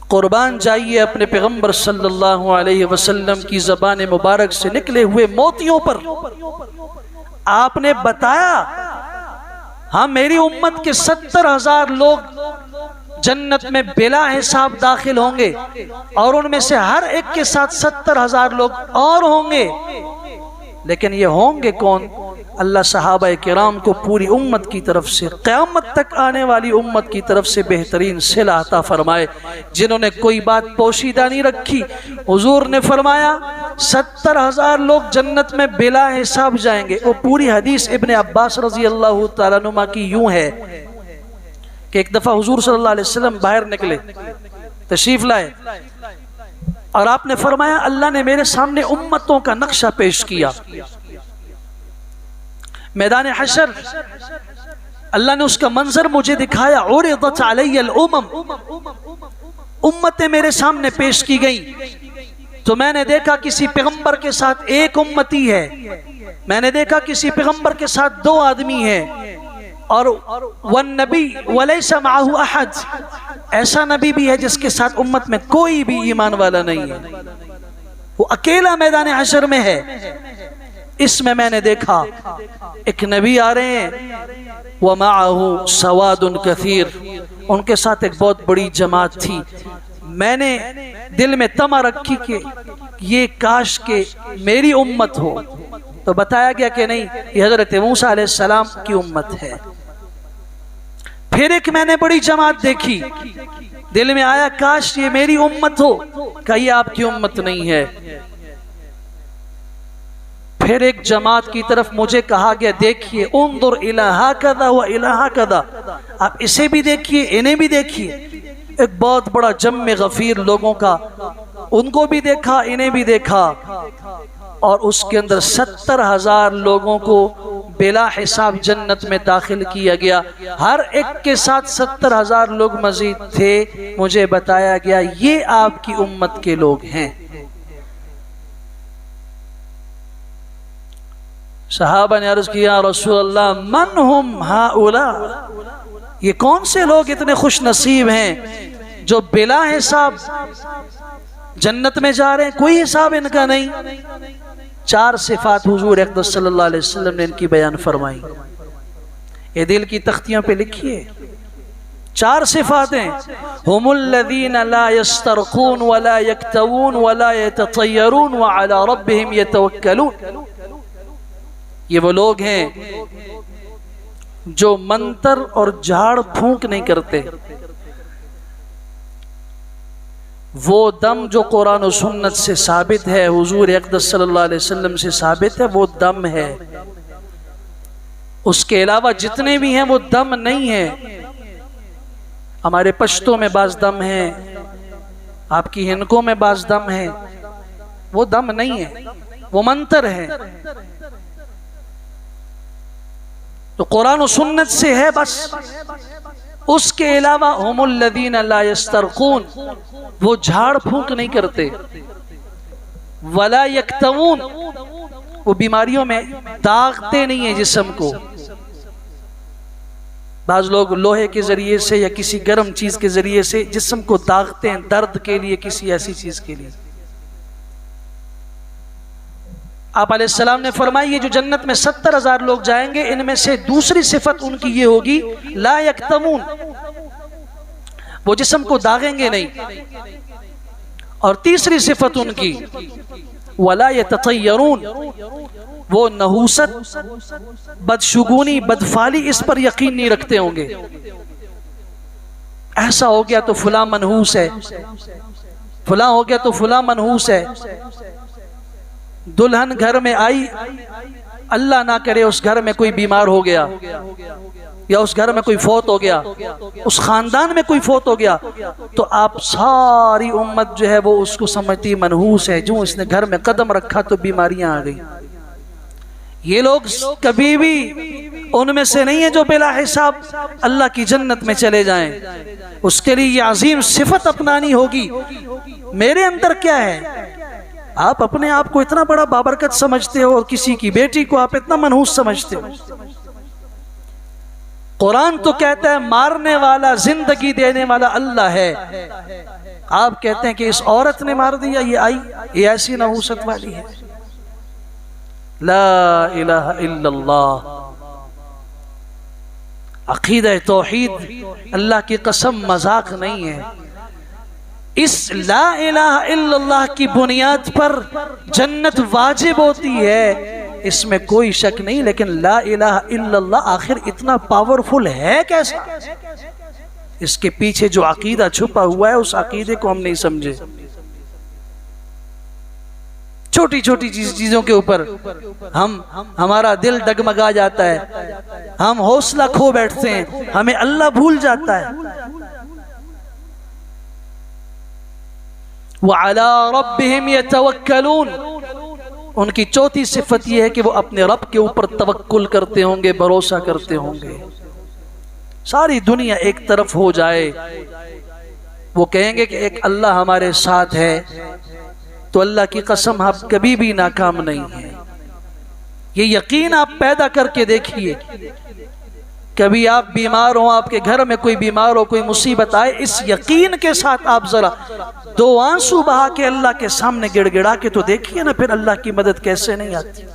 कुर्बान जाइए अपने पैगंबर सल्लल्लाहु अलैहि वसल्लम की ज़बान मुबारक से निकले हुए मोतियों पर। आपने बताया हाँ मेरी उम्मत के 70,000 लोग जन्नत में बिला हिसाब दाखिल होंगे और उनमें से हर एक के साथ 70,000 लोग और होंगे। लेकिन ये होंगे कौन? अल्लाह सहाबा किराम को पूरी उम्मत की तरफ से, क़यामत तक आने वाली उम्मत की तरफ से बेहतरीन सिला अता फरमाए, जिन्होंने कोई बात पोशीदा नहीं रखी। हुजूर ने फरमाया 70,000 लोग जन्नत में बिला हिसाब जाएंगे। वो पूरी हदीस इब्ने अब्बास रजी अल्लाह तआला अन्हुमा की यूं है कि एक दफ़ा हुजूर सल्लल्लाहु अलैहि वसल्लम बाहर निकले, तशरीफ लाए, और आपने फरमाया अल्लाह ने मेरे सामने उम्मतों का नक्शा पेश किया। मैदान हशर अल्लाह ने उसका मंजर मुझे दिखाया। उरिदत अलैयल उमम, उम्मतें मेरे सामने पेश की गई तो मैंने देखा किसी पैगंबर के साथ एक उम्मती है, मैंने देखा किसी पैगंबर के साथ 2 आदमी हैं, और वन नबी वलैसा माहू अहद, ऐसा नबी भी है जिसके साथ उम्मत में कोई भी ईमान वाला नहीं है, वो अकेला मैदान हशर में है। इसमें मैंने देखा एक नबी आ रहे हैं, व माअहू सवादुन कसीर, उनके साथ एक बहुत बड़ी जमात थी। मैंने दिल में तमा रखी कि ये काश के मेरी उम्मत हो, तो बताया गया कि नहीं, ये हजरत मूसा अलैहिस्सलाम की उम्मत है। फिर एक मैंने बड़ी जमात देखी, दिल में आया काश ये मेरी उम्मत हो, कहा ये आपकी उम्मत नहीं है। फिर एक जमात की तरफ मुझे कहा गया देखिए उन्जुर इला हाकदा व इला हाकदा, आप इसे भी देखिए इन्हें भी देखिए। एक बहुत बड़ा जम्मे गफीर लोगों का, उनको भी देखा इन्हें भी देखा, और उसके अंदर 70,000 लोगों को बिला हिसाब जन्नत में दाखिल किया गया। हर एक के साथ 70,000 लोग मजीद थे। मुझे बताया गया ये आपकी उम्मत के लोग हैं। सहाबा ने अर्ज किया रसूलल्लाह मन हुम हाउला, ये कौन से लोग इतने खुश नसीब हैं जो बिला हिसाब जन्नत में जा रहे हैं, कोई हिसाब इनका नहीं। 4 सिफात हुजूर अक़दस सल्लल्लाहु अलैहि वसल्लम ने इनकी बयान फरमाई। ये दिल की तख्तियों पे लिखिए, 4 सिफातें, हुमुल्लज़ीना ला यस्तरक़ून वला यक्तवून वला यततय्यरून व अला रब्बिहिम यतवक्कलून। ये वो लोग हैं जो मंतर और झाड़ फूंक नहीं करते। वो दम जो कुरान और सुन्नत से साबित है, हुजूर अक़दस सल्लल्लाहु अलैहि वसल्लम से साबित है, वो दम है। उसके अलावा जितने भी हैं वो दम नहीं है। हमारे पश्तों में बाज दम है, आपकी हिनकों में बाज दम है, वो दम नहीं है, वो मंतर है। तो कुरान और सुन्नत से है बस। उसके अलावा हुमुल्लज़ीना ला यस्तरक़ून, वो झाड़ फूंक नहीं करते, वला यक्तवून, वो बीमारियों में दागते नहीं है जिस्म को। बाज लोग लोहे के जरिए से या किसी गर्म चीज के जरिए से जिस्म को दागते हैं, दर्द के लिए, किसी ऐसी चीज के लिए। आप अलैहिस्सलाम ने फरमाया ये जो जन्नत में 70,000 लोग जाएंगे, इनमें से दूसरी सिफत उनकी ये होगी ला यक्तमून, वो जिस्म को दागेंगे नहीं। और तीसरी सिफत उनकी वला यततय्यरून, वो नहूसत, बदशुगुनी, बदफाली, इस पर यकीन नहीं रखते होंगे। ऐसा हो गया तो फुला मनहूस है, फुला हो गया तो फुला मनहूस है। दुल्हन घर में आई, अल्लाह ना करे उस घर में कोई बीमार हो गया, या उस घर में कोई फौत हो गया, उस खानदान में कोई फौत हो गया, तो आप सारी उम्मत जो है वो उसको समझती मनहूस है, जो इसने घर में कदम रखा तो बीमारियां आ गई। ये लोग कभी भी उनमें से नहीं है जो बिला हिसाब अल्लाह की जन्नत में चले जाएं। उसके लिए ये अजीम सिफत अपनानी होगी। मेरे अंदर क्या है? आप अपने आप को इतना बड़ा बाबरकत समझते हो और किसी की बेटी को आप इतना मनहूस समझते हो। कुरान तो कहता है मारने वाला जिंदगी देने वाला अल्लाह है। आप कहते हैं कि इस औरत ने मार दिया, ये आई, ये ऐसी नहूसत वाली है। ला इलाहा इल्लल्लाह। अकीदा तौहीद अल्लाह की कसम मजाक नहीं है। इस ला इलाहा इल्लल्लाह की बुनियाद पर जन्नत वाजिब होती है, इसमें कोई शक नहीं। लेकिन ला इलाहा इल्लल्लाह आखिर इतना पावरफुल है कैसा? इसके पीछे जो अकीदा छुपा हुआ है उस अकीदे को हम नहीं समझे। छोटी छोटी चीजों के ऊपर हमारा दिल डगमगा जाता है, हम हौसला खो बैठते हैं, हमें अल्लाह भूल जाता है। व अला रब्बिहिम यतवक्कलून, उनकी चौथी सिफत यह है कि वो अपने रब के ऊपर तवक्कुल करते होंगे, भरोसा करते होंगे। सारी दुनिया एक तरफ हो जाए, वो कहेंगे कि एक अल्लाह हमारे साथ है, तो अल्लाह की कसम आप कभी भी नाकाम नहीं है। ये यकीन आप पैदा करके देखिए। कभी आप बीमार हो, आपके घर में कोई बीमार हो, कोई मुसीबत आए, इस यकीन के साथ आप जरा 2 आंसू बहा के अल्लाह के सामने गिड़गिड़ा के तो देखिए ना, फिर अल्लाह की मदद कैसे नहीं आती।